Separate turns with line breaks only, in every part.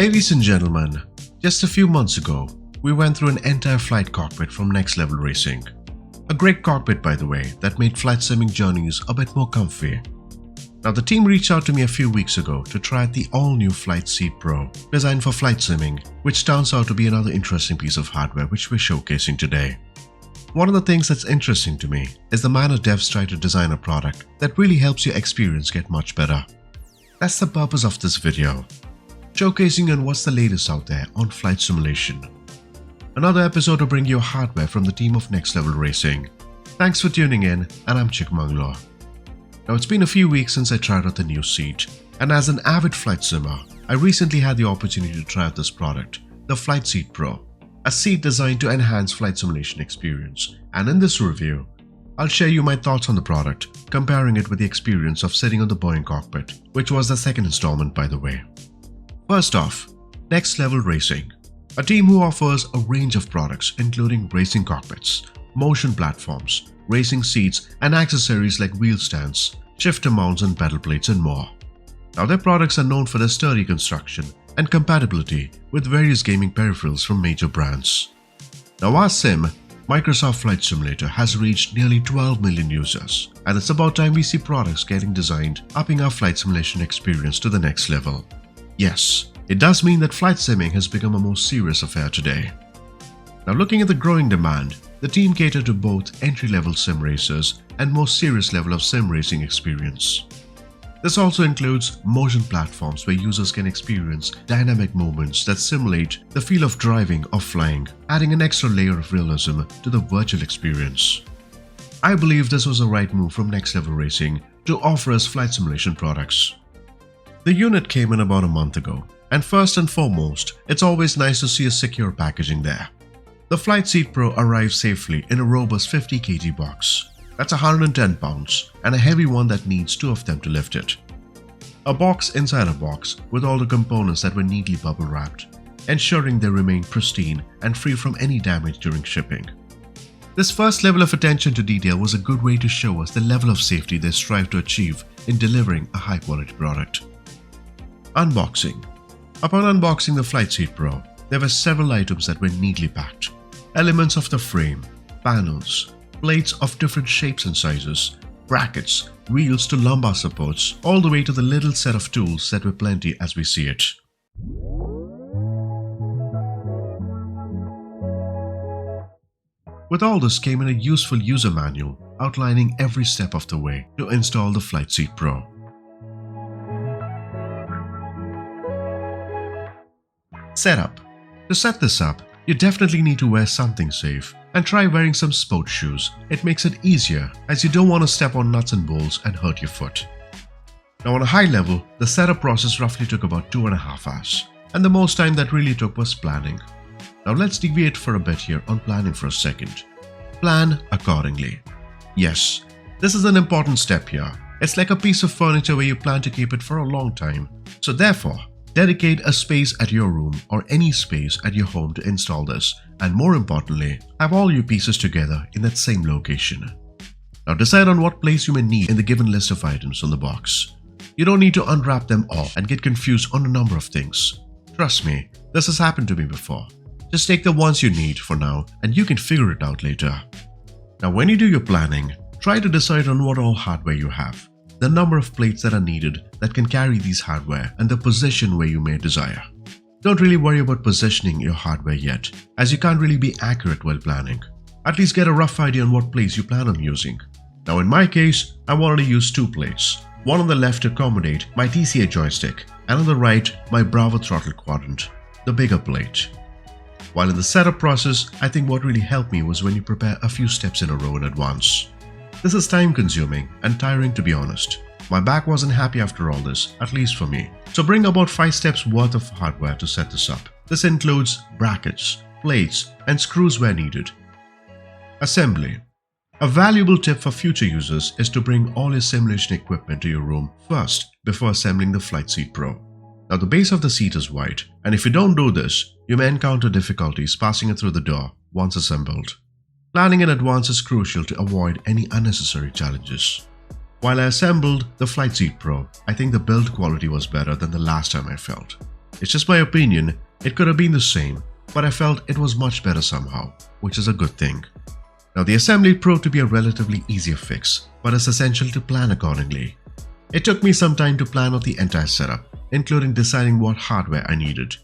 Ladies and gentlemen, just a few months ago, we went through an entire flight cockpit from Next Level Racing. A great cockpit, by the way, that made flight simming journeys a bit more comfy. Now, the team reached out to me a few weeks ago to try out the all-new Flight Seat Pro, designed for flight simming, which turns out to be another interesting piece of hardware which we're showcasing today. One of the things that's interesting to me is the manner devs try to design a product that really helps your experience get much better. That's the purpose of this video, showcasing on what's the latest out there on flight simulation. Another episode to bring you hardware from the team of Next Level Racing. Thanks for tuning in, and I'm Chikmanglo. Now, it's been a few weeks since I tried out the new seat, and as an avid flight simmer, I recently had the opportunity to try out this product, the Flight Seat Pro, a seat designed to enhance flight simulation experience. And in this review, I'll share you my thoughts on the product, comparing it with the experience of sitting on the Boeing cockpit, which was the second installment, by the way. First off, Next Level Racing, a team who offers a range of products including racing cockpits, motion platforms, racing seats, and accessories like wheel stands, shifter mounts and pedal plates, and more. Now, their products are known for their sturdy construction and compatibility with various gaming peripherals from major brands. Now, our sim, Microsoft Flight Simulator, has reached nearly 12 million users, and it's about time we see products getting designed, upping our flight simulation experience to the next level. Yes, it does mean that flight simming has become a more serious affair today. Now, looking at the growing demand, the team catered to both entry-level sim racers and more serious level of sim racing experience. This also includes motion platforms where users can experience dynamic movements that simulate the feel of driving or flying, adding an extra layer of realism to the virtual experience. I believe this was the right move from Next Level Racing to offer us flight simulation products. The unit came in about a month ago, and first and foremost, it's always nice to see a secure packaging there. The Flight Seat Pro arrives safely in a robust 50 kg box. That's 110 pounds, and a heavy one that needs two of them to lift it. A box inside a box with all the components that were neatly bubble wrapped, ensuring they remain pristine and free from any damage during shipping. This first level of attention to detail was a good way to show us the level of safety they strive to achieve in delivering a high quality product. Unboxing. Upon unboxing the Flight Seat Pro, there were several items that were neatly packed. Elements of the frame, panels, plates of different shapes and sizes, brackets, wheels to lumbar supports, all the way to the little set of tools that were plenty as we see it. With all this came in a useful user manual outlining every step of the way to install the Flight Seat Pro. Setup. To set this up, you definitely need to wear something safe and try wearing some sports shoes. It makes it easier as you don't want to step on nuts and bolts and hurt your foot. Now, on a high level, the setup process roughly took about 2.5 hours, and the most time that really took was planning. Now, let's deviate for a bit here on planning for a second. Plan accordingly. Yes, this is an important step here. It's like a piece of furniture where you plan to keep it for a long time. So therefore, dedicate a space at your room or any space at your home to install this, and more importantly, have all your pieces together in that same location. Now, decide on what place you may need in the given list of items on the box. You don't need to unwrap them all and get confused on a number of things. Trust me, this has happened to me before. Just take the ones you need for now and you can figure it out later. Now, when you do your planning, try to decide on what all hardware you have, the number of plates that are needed that can carry these hardware, and the position where you may desire. Don't really worry about positioning your hardware yet, as you can't really be accurate while planning. At least get a rough idea on what place you plan on using. Now, in my case, I wanted to use two plates, one on the left to accommodate my TCA joystick, and on the right, my Bravo throttle quadrant, the bigger plate. While in the setup process, I think what really helped me was when you prepare a few steps in a row in advance. This is time consuming and tiring, to be honest. My back wasn't happy after all this, at least for me. So bring about 5 steps worth of hardware to set this up. This includes brackets, plates, and screws where needed. Assembly. A valuable tip for future users is to bring all your simulation equipment to your room first before assembling the Flight Seat Pro. Now, the base of the seat is wide, and if you don't do this, you may encounter difficulties passing it through the door once assembled. Planning in advance is crucial to avoid any unnecessary challenges. While I assembled the Flight Seat Pro, I think the build quality was better than the last time I felt. It's just my opinion, it could have been the same, but I felt it was much better somehow, which is a good thing. Now the assembly proved to be a relatively easier fix, but it's essential to plan accordingly. It took me some time to plan out the entire setup, including deciding what hardware I needed.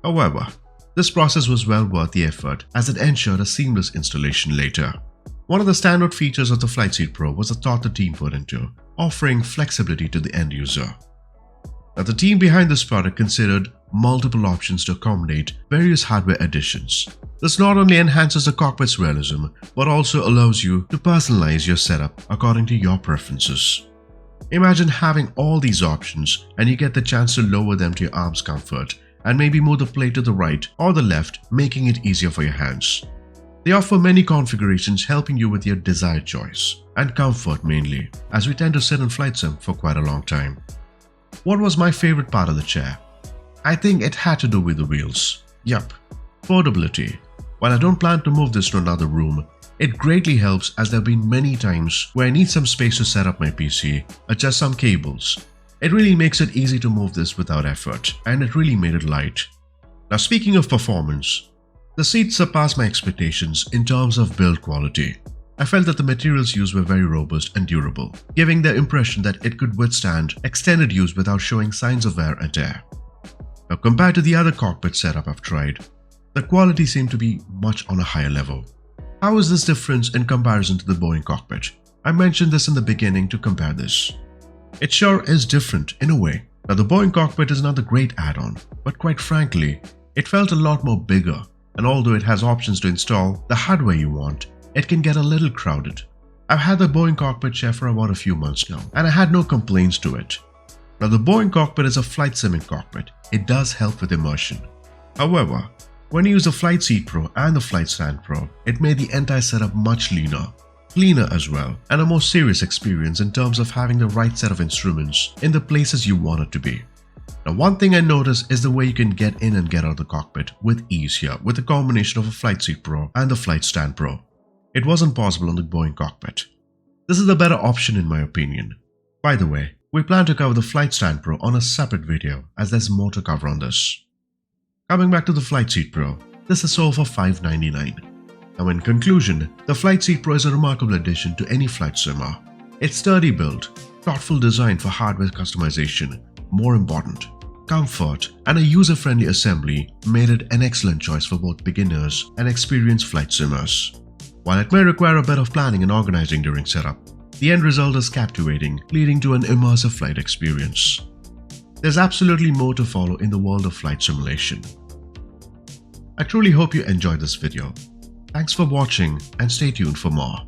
However, this process was well worth the effort as it ensured a seamless installation later. One of the standout features of the FlightSeat Pro was the thought the team put into, offering flexibility to the end user. Now the team behind this product considered multiple options to accommodate various hardware additions. This not only enhances the cockpit's realism, but also allows you to personalize your setup according to your preferences. Imagine having all these options and you get the chance to lower them to your arm's comfort and maybe move the plate to the right or the left, making it easier for your hands. They offer many configurations helping you with your desired choice and comfort mainly, as we tend to sit in flight sim for quite a long time. What was my favorite part of the chair? I think it had to do with the wheels. Yup, portability. While I don't plan to move this to another room, it greatly helps as there have been many times where I need some space to set up my PC, adjust some cables. It really makes it easy to move this without effort, and it really made it light. Now speaking of performance, the seats surpassed my expectations in terms of build quality. I felt that the materials used were very robust and durable, giving the impression that it could withstand extended use without showing signs of wear and tear. Now compared to the other cockpit setup I've tried, the quality seemed to be much on a higher level. How is this difference in comparison to the Boeing cockpit? I mentioned this in the beginning to compare this. It sure is different in a way. Now the Boeing cockpit is another great add-on, but quite frankly, it felt a lot more bigger, and although it has options to install the hardware you want, it can get a little crowded. I've had the Boeing cockpit chair for about a few months now, and I had no complaints to it. Now the Boeing cockpit is a flight simming cockpit. It does help with immersion. However, when you use the FlightSeat Pro and the FlightStand Pro, it made the entire setup much leaner, cleaner as well, and a more serious experience in terms of having the right set of instruments in the places you want it to be. Now one thing I noticed is the way you can get in and get out of the cockpit with ease here with the combination of a FlightSeat Pro and the FlightStand Pro. It wasn't possible on the Boeing cockpit. This is the better option in my opinion. By the way, we plan to cover the FlightStand Pro on a separate video as there's more to cover on this. Coming back to the FlightSeat Pro, this is sold for $599. Now in conclusion, the FlightSeat Pro is a remarkable addition to any flight simmer. Its sturdy build, thoughtful design for hardware customization, more important, comfort, and a user-friendly assembly made it an excellent choice for both beginners and experienced flight simmers. While it may require a bit of planning and organizing during setup, the end result is captivating, leading to an immersive flight experience. There's absolutely more to follow in the world of flight simulation. I truly hope you enjoyed this video. Thanks for watching and stay tuned for more.